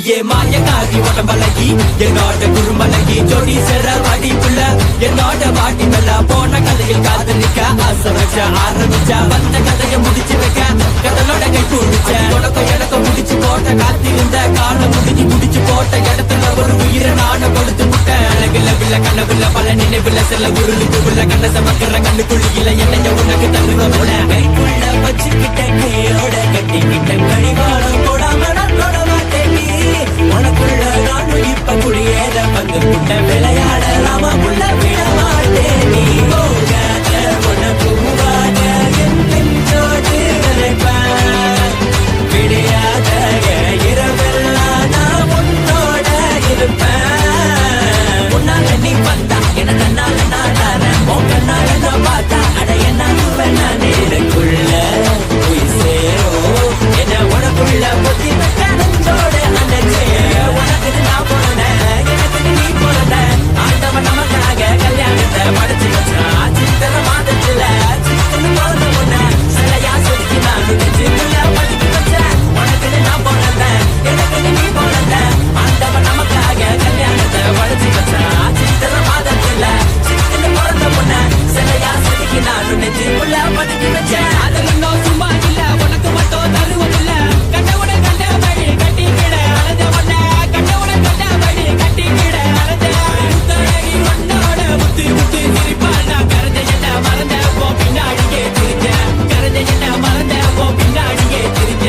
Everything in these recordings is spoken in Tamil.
அடியே மாயக்காரி உடம்பலகி என்னோட குறும்பலகி ஜோடி செற வடிப்புள்ள என்னோட வாட்டி மேல போன கதையில் காதலிக்க ஆசை வச்ச ஆரம்பிச்ச வந்த கதையை முடிச்சு வைக்க கடலோட கை கூடிச்ச உனக்கும் எனக்கும் முடிச்சு போட்ட காத்திருந்த காலம் முடிஞ்சு முடிச்சு போட்ட இடத்துல ஒரு உயிரை நாட கொடுத்து விட்டேன் அழகுல வில்ல கனவுல பல நினைவுல செல்ல உருளுக்கு உள்ள கண்ண சமக்கிற கண்ணுக்குள்ளில என்னைய உனக்கு தருவ கைக்குள்ள வச்சுக்கிட்ட கையோட கட்டிக்கிட்ட கடிவாளம் போடாம நான் தொட மாட்டேன் உனக்குள்ள நானும் இப்ப குடியேற வந்து புட்ட விளையாடலாமா உள்ள விட மாட்டேன் நீ போகாத உனக்கு உருவாக என் நெஞ்சோடு நினைப்பேன் விடையாத இரவெல்லாம் நான் உன்னோட இருப்பேன் உன்னால நீ வந்தா என கண்ணால நான் தரேன் உன் கண்ணால நான் பார்த்தா அடைய நான் எனக்குள்ள போய் சேரும் என்ன உனக்குள்ள பொத்தி நெஞ்சோட அணைச்சே உனக்கு நான் போனேன் எனக்கு நீ போன ஆண்டவன் நமக்காக கல்யாணத்தை படைச்சு வச்சான் சித்திர மாதத்துல சிக்கன் போன முன்ன சிலையா சொல்லி நான் நெஞ்சுக்குள்ள படுத்து வச்சேன் உனக்கு நான் போனேன் எனக்கு நீ போன ஆண்டவன் நமக்காக கல்யாணத்தை படைச்சு வச்சான் சித்திர மாதத்துல சிக்கன் பிறந்த முன்ன சிலையா சொல்லி நான் நெஞ்சுக்குள்ள படுத்து வச்சேன் அதுல நான் சும்மா இல்ல உனக்கு மட்டும் தருவதில்ல கண்டவுட கண்ட வழி கட்டிக்கிட அழுத உன்ன கண்டவுட கண்ட வழி கட்டிக்கிட அழுத உன்னோட முத்து முத்து சிரிப்பாள் நான் கரஞ்ச என்ன மறந்த போ பின்னாடியே திரிஞ்ச கரஞ்ச என்ன மறந்த போ பின்னாடியே திரிஞ்ச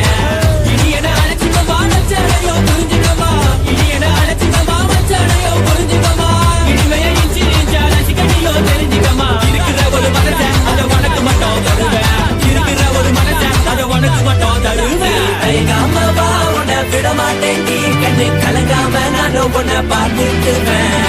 இனி என அழைச்சிக்கவா நச்சடையோ புரிஞ்சுக்கவா இனி என அழைச்சிக்கவா மச்சடையோ புரிஞ்சுக்கவா இனிமைய இஞ்சி இஞ்சா ரசிக்கடியோ தெரிஞ்சுக்கமா இருக்கிற ஒரு மனசை அதை உனக்கு மட்டும் தருவேன் இருக்கிற ஒரு மனசை அதை உனக்கு மட்டும் தருவேன் கைகாம வா உன்னை விட மாட்டேன் நீ கண்ணு கலங்காம நானும் உன்னை பார்த்துக்குவேன்